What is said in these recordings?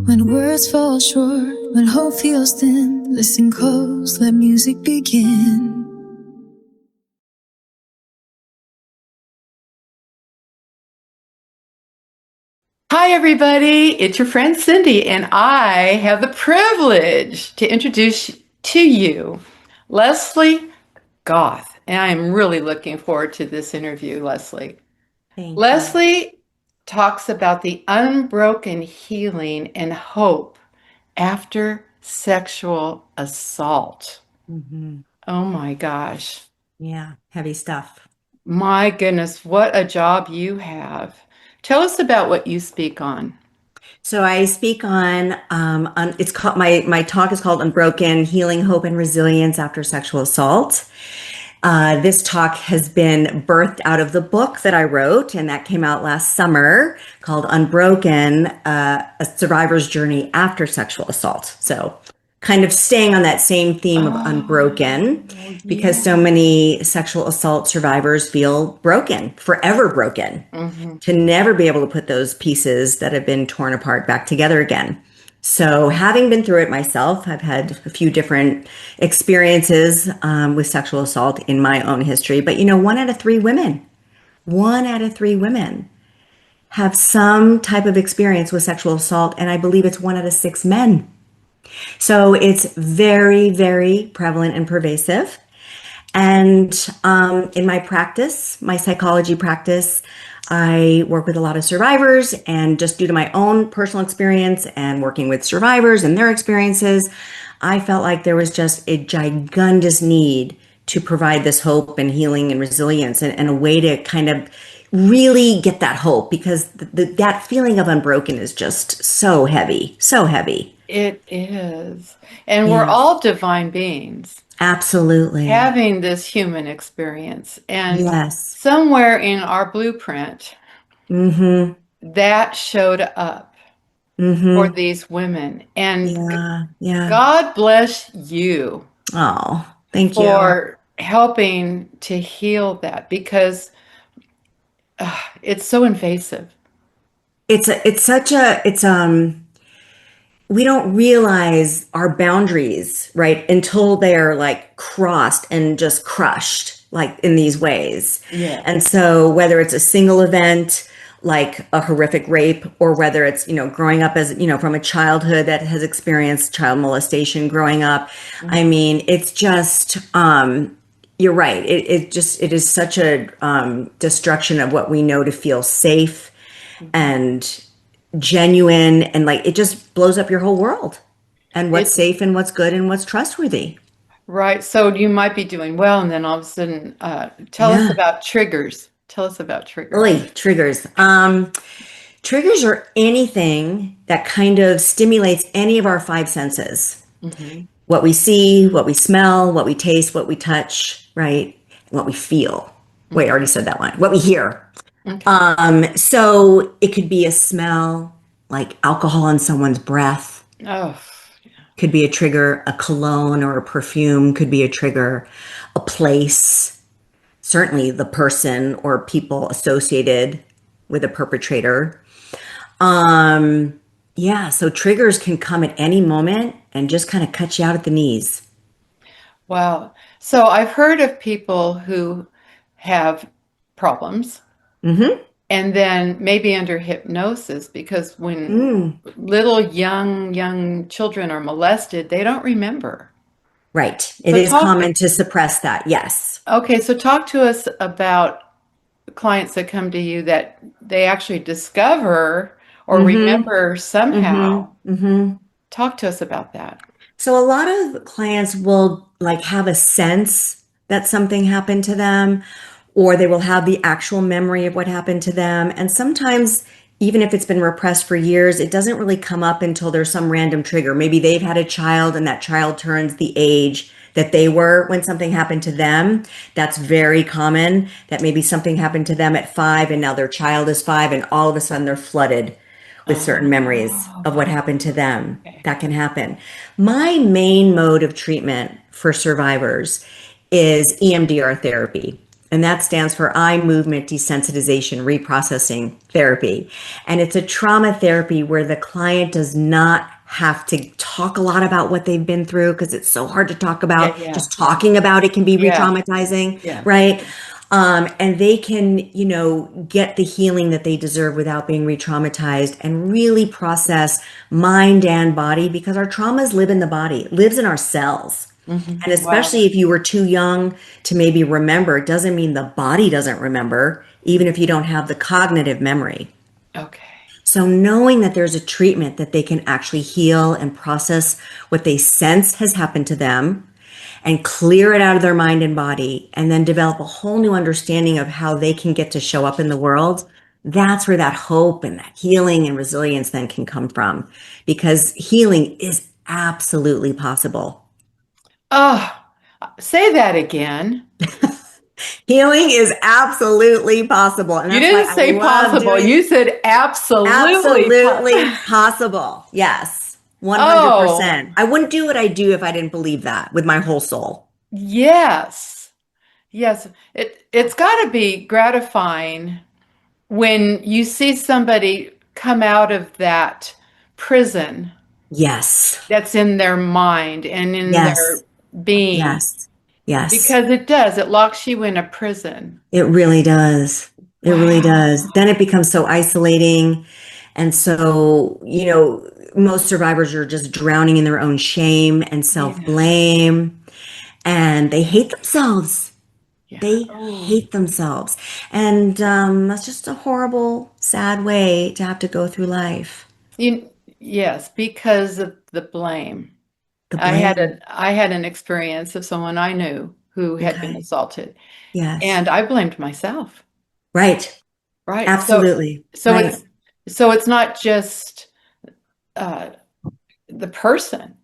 When words fall short, when hope feels thin, listen close, let music begin. Hi, everybody. It's your friend Cindy, and I have the privilege to introduce to you Lesley Goth. And I am really looking forward to this interview, Lesley. Thank you. Lesley talks about the unbroken healing and hope after sexual assault. hmm Oh my gosh. Yeah, heavy stuff. My goodness, what a job you have. Tell us about what you speak on. So I speak on it's called my talk is called Unbroken Healing, Hope, and Resilience After Sexual Assault. This talk has been birthed out of the book that I wrote, and that came out last summer called Unbroken, A Survivor's Journey After Sexual Assault. So kind of staying on that same theme of unbroken, Oh, because yeah. so many sexual assault survivors feel broken, forever broken, Mhm. to never be able to put those pieces that have been torn apart back together again. So, having been through it myself, I've had a few different experiences with sexual assault in my own history. But one out of three women have some type of experience with sexual assault. And I believe it's one out of six men. So, it's very, very prevalent and pervasive. And in my practice, my psychology practice, I work with a lot of survivors, and just due to my own personal experience and working with survivors and their experiences, I felt like there was just a gigantous need to provide this hope and healing and resilience, and a way to kind of really get that hope, because that feeling of unbroken is just so heavy, so heavy. It is. And we're Yeah, all divine beings absolutely. having this human experience. And Yes. somewhere in our blueprint, Mm-hmm. that showed up for Mm-hmm. these women. And Yeah, yeah. God bless you Oh, thank you. for helping to heal that because it's so invasive. It's such a, we don't realize our boundaries, right, until they're like crossed and just crushed, like in these ways. Yeah. And so, whether it's a single event, like a horrific rape, or whether it's, growing up as, from a childhood that has experienced child molestation growing up, I mean, it's just, you're right. It is such a destruction of what we know to feel safe Mhm. and genuine, and like it just blows up your whole world, and what's It safe and what's good and what's trustworthy. Right. So you might be doing well, and then all of a sudden, tell us Yeah. about triggers. Tell us about triggers. Oy, triggers. Triggers are anything that kind of stimulates any of our five senses. Hmm. What we see, what we smell, what we taste, what we touch, right? What we feel. Wait, I already said that one. What we hear. Okay. So it could be a smell, like alcohol in someone's breath, Oh, could be a trigger. A cologne or a perfume could be a trigger. A place, certainly the person or people associated with a perpetrator. Um, yeah, so triggers can come at any moment and just kind of cut you out at the knees. wow. So I've heard of people who have problems Mm-hmm. and then maybe under hypnosis because when Mm. little young children are molested, they don't remember. Right. It So is talk, common to suppress that. Yes. okay, so talk to us about clients that come to you that they actually discover or Mm-hmm. remember somehow. Mm-hmm. Mm-hmm. Talk to us about that. So a lot of clients will like have a sense that something happened to them, or they will have the actual memory of what happened to them. And sometimes, even if it's been repressed for years, it doesn't really come up until there's some random trigger. Maybe they've had a child and that child turns the age that they were when something happened to them. That's very common, that maybe something happened to them at 5 and now their child is 5, and all of a sudden they're flooded with certain memories of what Oh, happened to them. okay. That can happen. My main mode of treatment for survivors is EMDR therapy. And that stands for eye movement desensitization reprocessing therapy. And it's a trauma therapy where the client does not have to talk a lot about what they've been through because it's so hard to talk about. Yeah. Just talking about it can be Yeah. re-traumatizing, Yeah. right? And they can, get the healing that they deserve without being re-traumatized and really process mind and body because our traumas live in the body, it lives in our cells. And Wow. especially if you were too young to maybe remember, it doesn't mean the body doesn't remember, even if you don't have the cognitive memory. Okay. So knowing that there's a treatment that they can actually heal and process what they sense has happened to them and clear it out of their mind and body and then develop a whole new understanding of how they can get to show up in the world. That's where that hope and that healing and resilience then can come from because healing is absolutely possible. Oh, say that again. Healing is absolutely possible. And You that's why didn't I say love possible. doing You said absolutely. absolutely possible. Yes, Oh, 100%. I wouldn't do what I do if I didn't believe that with my whole soul. yes. Yes. It's got to be gratifying when you see somebody come out of that prison Yes, that's in their mind and in their yes, being, yes, yes. because it does. It locks you in a prison. It really does. It really Wow. does. Then it becomes so isolating. And so, most survivors are just drowning in their own shame and Yeah. self-blame, and they hate themselves. Yeah. They Oh, hate themselves. And that's just a horrible, sad way to have to go through life. yes, because of the blame. The blame. I had an experience of someone I knew who had been Okay. assaulted, Yes. and I blamed myself. Right. Right. Absolutely. So Right. it's not just uh, the person.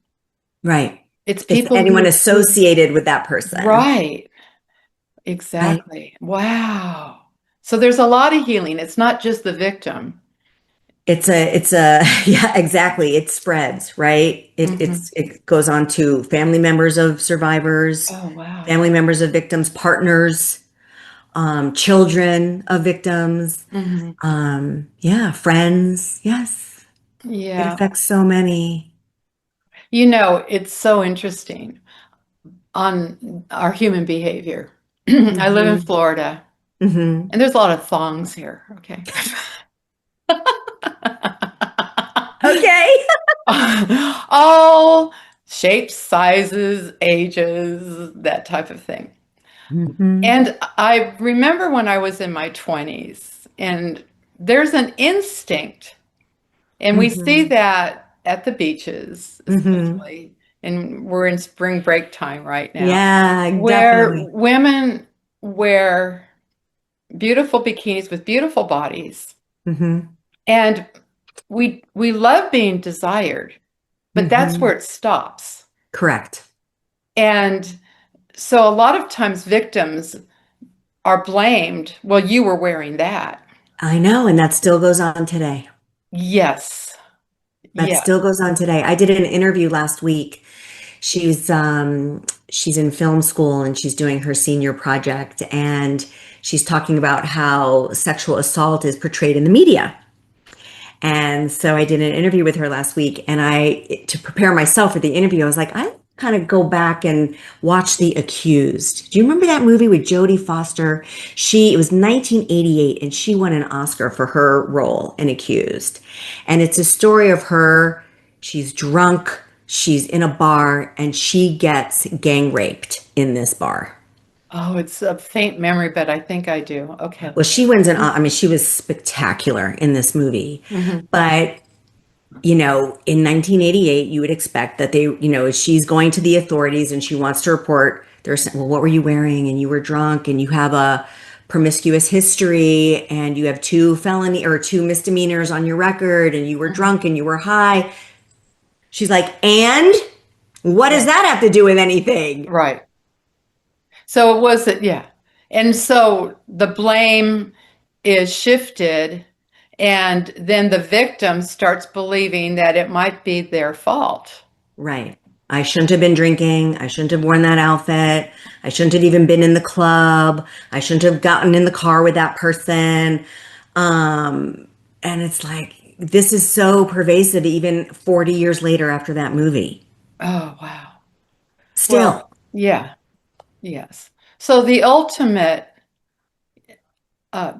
Right. It's It's people anyone who associated with that person. right. Right. Exactly. Wow. So there's a lot of healing. It's not just the victim. Yeah, exactly. It spreads, right? Hmm. It goes on to family members of survivors, Oh, wow. family members of victims, partners, children of victims, Hmm. yeah, friends. Yes. It Yeah. affects so many. It's so interesting on our human behavior. I live in Hmm. Florida, Hmm. and there's a lot of thongs here. Okay. Okay. All shapes, sizes, ages, that type of thing. Hmm. And I remember when I was in my 20s, and there's an instinct, and we see Hmm. that at the beaches, Hmm. especially, and we're in spring break time right now, Yeah, where definitely. women wear beautiful bikinis with beautiful bodies, Hmm. and we love being desired, but that's Hmm. where it stops. Correct. And so a lot of times victims are blamed. Well, you were wearing that. I know, and that still goes on today. Yes. That Yes. still goes on today. I did an interview last week. She's in film school and she's doing her senior project and she's talking about how sexual assault is portrayed in the media. And so I did an interview with her last week and to prepare myself for the interview, I was like, I kind of go back and watch The Accused. Do you remember that movie with Jodie Foster? It was 1988 and she won an Oscar for her role in Accused. And it's a story of her, she's drunk, she's in a bar and she gets gang raped in this bar. Oh, it's a faint memory, but I think I do. Okay. Well, she wins I mean, she was spectacular in this movie. Hmm. But in 1988, you would expect that she's going to the authorities and she wants to report. They're saying, well, what were you wearing? And you were drunk and you have a promiscuous history and you have two misdemeanors on your record and you were drunk and you were high. She's like, and what does Yeah. that have to do with anything? Right. So it was that, yeah. And so the blame is shifted, and then the victim starts believing that it might be their fault. Right. I shouldn't have been drinking. I shouldn't have worn that outfit. I shouldn't have even been in the club. I shouldn't have gotten in the car with that person. And it's like, this is so pervasive even 40 years later after that movie. Oh, wow. Well, Still. yeah, yes. So the ultimate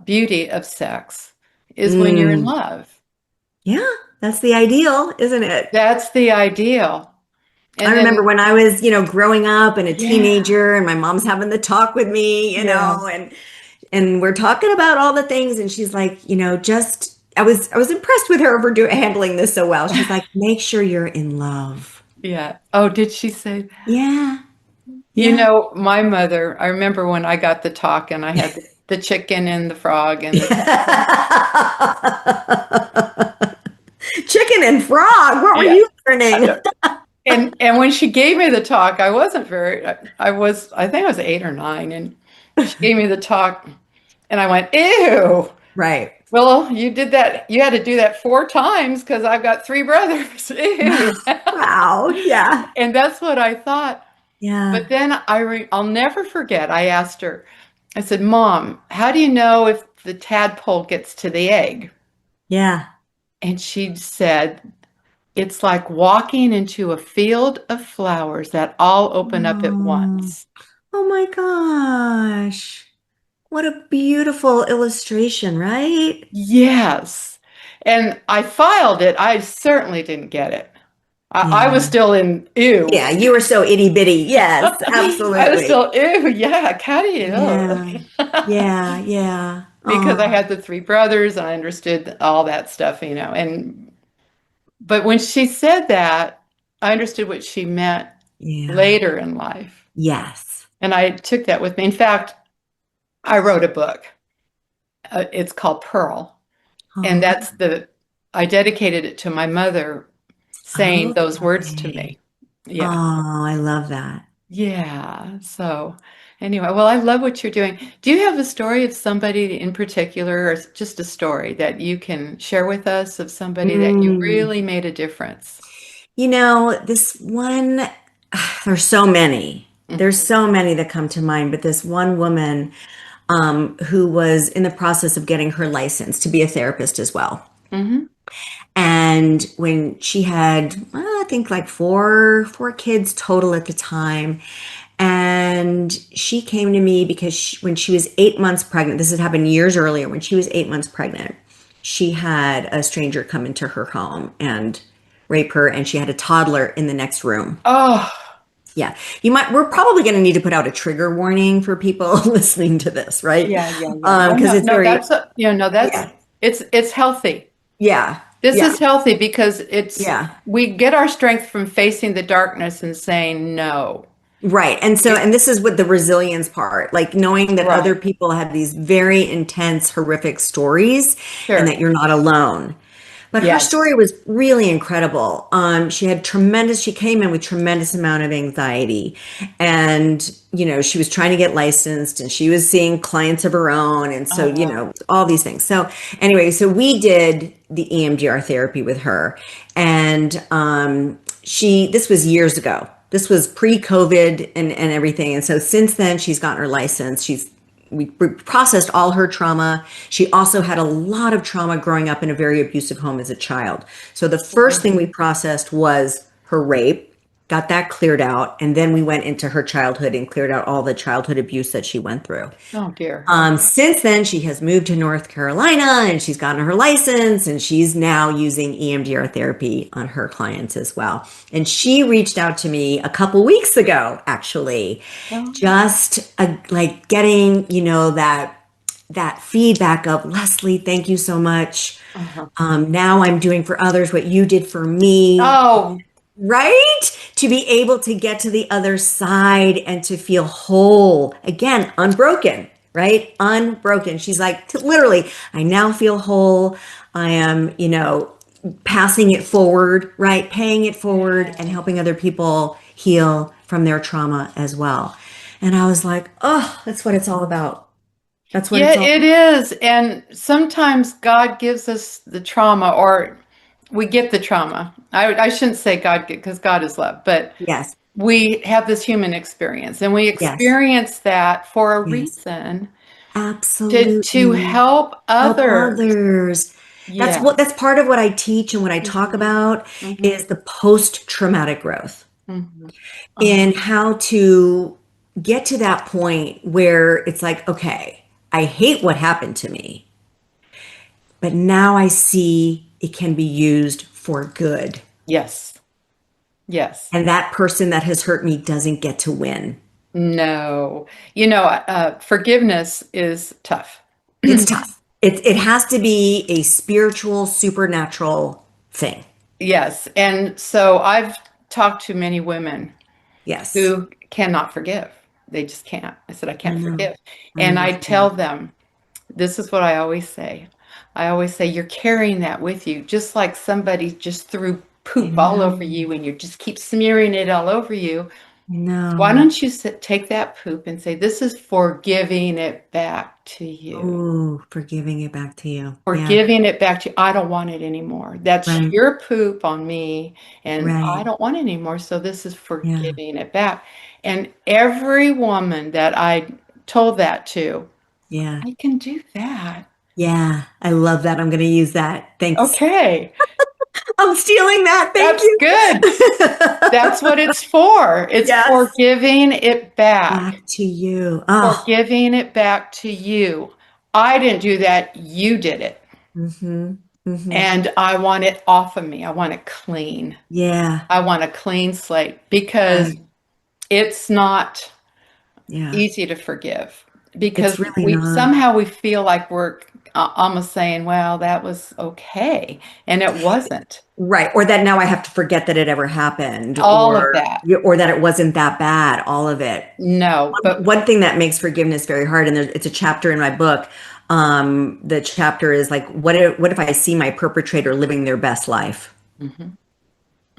beauty of sex is when you're in Mm, love. yeah, that's the ideal, isn't it? That's the ideal. I And remember then, when I was, growing up and a yeah, teenager and my mom's having the talk with me, yeah, and we're talking about all the things and she's like, just I was impressed with her for handling this so well. She's like, make sure you're in love. yeah. Oh, did she say that? Yeah. You Yeah. know, my mother, I remember when I got the talk and I had the chicken and the frog and the tadpole. Chicken and frog. What were Yeah. you learning? And when she gave me the talk, I wasn't very, I think I was 8 or 9, and she gave me the talk, and I went, ew. Right. Well, you did that. You had to do that 4 times because I've got 3 brothers. Ew. Wow. Yeah. And that's what I thought. Yeah. But then I'll never forget. I asked her, I said, Mom, how do you know if the tadpole gets to the egg? Yeah. And she said, it's like walking into a field of flowers that all open up at Oh, once. oh my gosh. What a beautiful illustration, right? Yes. And I filed it. I certainly didn't get it. I was Yeah. still in ew. Yeah, you were so itty bitty. Yes, I was absolutely. still ew. Yeah, catty. Yeah. Yeah. Yeah. Because I Oh, had the 3 brothers and I understood all that stuff, and but when she said that, I understood what she meant yeah. later in life. Yes. And I took that with me. In fact, I wrote a book. It's called Pearl. And Oh, I dedicated it to my mother saying those words to okay. me. Yeah. Oh, I love that. Yeah. So anyway, well, I love what you're doing. Do you have a story of somebody in particular, or just a story that you can share with us of somebody that you Mm. really made a difference? This one, there's so many. There's Mhm. so many that come to mind, but this one woman who was in the process of getting her license to be a therapist as well. Mhm. And when she had, I think like four kids total at the time, and she came to me because when she was 8 months pregnant, this had happened years earlier. When she was 8 months pregnant, she had a stranger come into her home and rape her, and she had a toddler in the next room. Oh, Yeah, we're probably going to need to put out a trigger warning for people listening to this, right? yeah, yeah, yeah. Oh Because no, it's no, very, that's yeah, it's healthy. yeah, This yeah, is healthy because yeah. we get our strength from facing the darkness and saying no. Right. And this is what the resilience part, like knowing that other Right. people have these very intense, horrific stories and that Sure. you're not alone. But her Yes. story was really incredible. She came in with tremendous amount of anxiety, and, she was trying to get licensed and she was seeing clients of her own. And so, Oh wow. all these things. So anyway, so we did the EMDR therapy with her, and, this was years ago. This was pre-COVID and everything. And so since then, she's gotten her license. We processed all her trauma. She also had a lot of trauma growing up in a very abusive home as a child. So the first thing we processed was her rape, got that cleared out, and then we went into her childhood and cleared out all the childhood abuse that she went through. Oh dear. Okay. Since then, she has moved to North Carolina and she's gotten her license, and she's now using EMDR therapy on her clients as well. And she reached out to me a couple weeks ago, actually, Oh, just like getting, that feedback of, Lesley, thank you so much. uh-huh. Now I'm doing for others what you did for me. Oh, Right? To be able to get to the other side and to feel whole. Again, unbroken, right? Unbroken. She's like, literally, I now feel whole. I am, passing it forward, right? Paying it forward and helping other people heal from their trauma as well. And I was like, oh, that's what it's all about. That's what yeah, it's all it is. And sometimes God gives us the trauma, or we get the trauma. I shouldn't say God, because God is love, but Yes. we have this human experience, and we Yes. experience that for a Yes. reason, to Absolutely. help Help others. others. Yeah. That's part of what I teach and what I talk Mhm. about Mhm. is the post-traumatic growth Mhm. and how to get to that point where it's like, okay, I hate what happened to me, but now I see it can be used for good. Yes. Yes. And that person that has hurt me doesn't get to win. No. Forgiveness is tough. It's tough. It has to be a spiritual, supernatural thing. Yes. And so I've talked to many women Yes. who cannot forgive. They just can't. I said, I I can't know. forgive. I And I tell understand. them, this is what I always say. I always say, you're carrying that with you, just like somebody just threw I poop all over know. you and you just keep smearing it all over you. I Why know. don't you take that poop and say, this is for giving it back to you? Oh, for giving it back to you. For Yeah. giving it back to you. I don't want it anymore. That's Right. your poop on me, and I Right. don't want it anymore. So this is for Yeah. giving it back. And every woman that I told that to, Yeah. I can do that. Yeah. I love that. I'm going to use that. Thanks. Okay, I'm stealing that. Thank that's good. you. That's what it's for. It's for Yes. giving it back. Back to you. For Oh. giving it back to you. I didn't do that. You did it. Mm-hmm. Mm-hmm. And I want it off of me. I want it clean. Yeah. I want a clean slate because Right. it's not Yeah. easy to forgive, because It's really we not. somehow we feel like we're almost saying, well, that was okay, and it wasn't. Right. Or that now I have to forget that it ever happened All of that. or that it wasn't that bad, all of it. No, but One thing that makes forgiveness very hard, and it's a chapter in my book. The chapter is like, what if I see my perpetrator living their best life? mhm,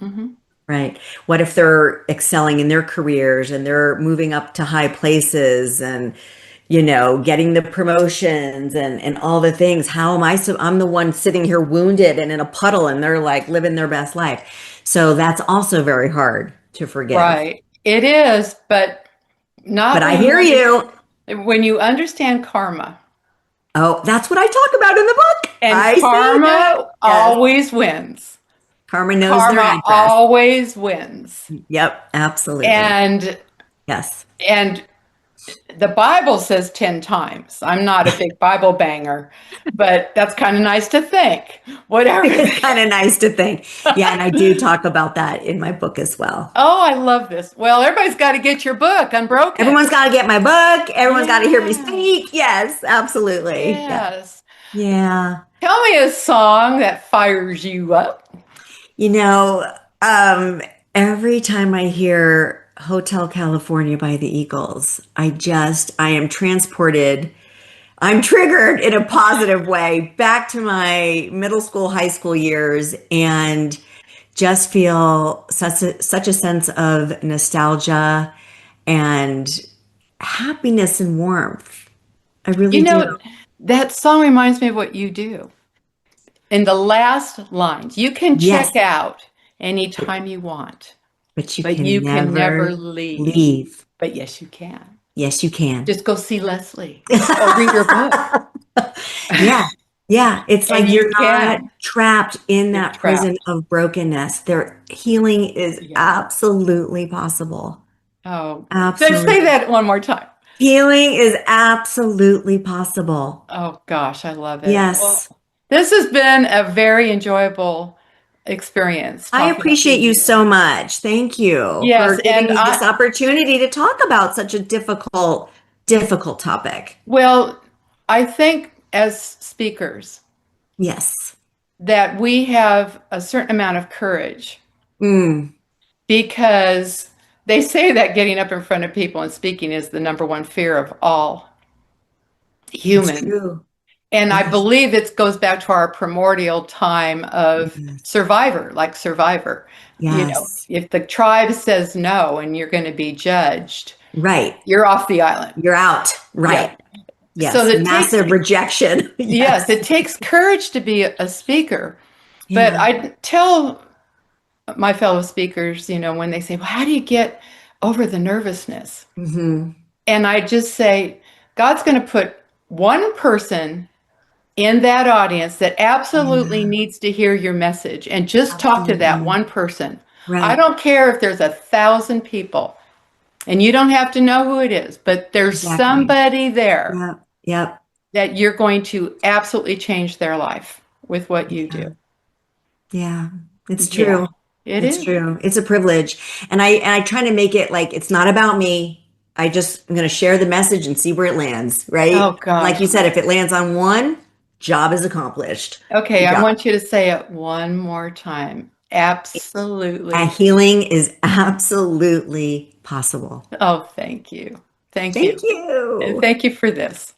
mhm, Right. What if they're excelling in their careers and they're moving up to high places and, getting the promotions and all the things? How am I? So I'm the one sitting here wounded and in a puddle and they're like living their best life. So that's also very hard to forgive. right. It is, but But not I when you hear you. understand karma. Oh, that's what I talk about in the book. And I say that. karma Yes. always wins. Karma knows their Karma address. always wins. Yep, absolutely. And Yes. and the Bible says 10 times. I'm not a big Bible banger, but that's kind of nice to think. Whatever. It's kind of nice to think. Yeah, and I do talk about that in my book as well. Oh, I love this. Well, everybody's got to get your book, Unbroken. Everyone's got to get my book. Everyone's got to hear me Yeah. speak. Yes, absolutely. Yeah. Yes. Yeah. Tell me a song that fires you up. You know, um, every time I hear Hotel California by the Eagles, I am transported. I'm triggered in a positive way back to my middle school, high school years, and just feel such a sense of nostalgia and happiness and warmth. I really You do. know, that song reminds me of what you do. In the last lines, you can Yes, check out anytime you want, but you but can you can never never leave. leave. But yes, you can. Yes, you can. Just go see Lesley or read her book, Yeah. Yeah. It's and like you you're not can. trapped in You're that prison trapped. of brokenness. Healing is Yeah. absolutely possible. Oh, say Absolutely. that one more time. Healing is absolutely possible. Oh gosh, I love it. Well, Yes. this has been a very enjoyable experience I talking to appreciate you you. so much. Thank you for Yes, giving and me this opportunity to talk about such a difficult topic. well, I think as speakers Yes. that we have a certain amount of courage, Mm, because they say that getting up in front of people and speaking is the number one fear of all it's humans. true. And I Yes. believe it goes back to our primordial time of Yes. survivor, like Survivor. Yes. If the tribe says no and you're going to be judged, Right. you're off the island. You're out. Yeah. Right. So Yes. it takes, Massive rejection. yes, Yes. it takes courage to be a speaker. But Yeah. I tell my fellow speakers, when they say, well, how do you get over the nervousness? Hmm. And I just say, God's going to put one person in that audience that absolutely Yeah. needs to hear your message, and just talk to that Absolutely. one person. I Right. don't care if there's 1,000 people, and you don't have to know who it is, but there's Exactly. somebody there Yep. Yep. that you're going to absolutely change their life with what you do. Yeah. Yeah. It's Yeah, true. it It's is. true. It's a privilege. And I try to make it like it's not about me. I'm going to share the message and see where it lands, Oh right? Like gosh. you said, if it lands on one, job is accomplished. Okay, Good I job. want you to say it one more time. And Absolutely. healing is absolutely possible. Oh, thank you. Thank Thank you. And you. thank you for this.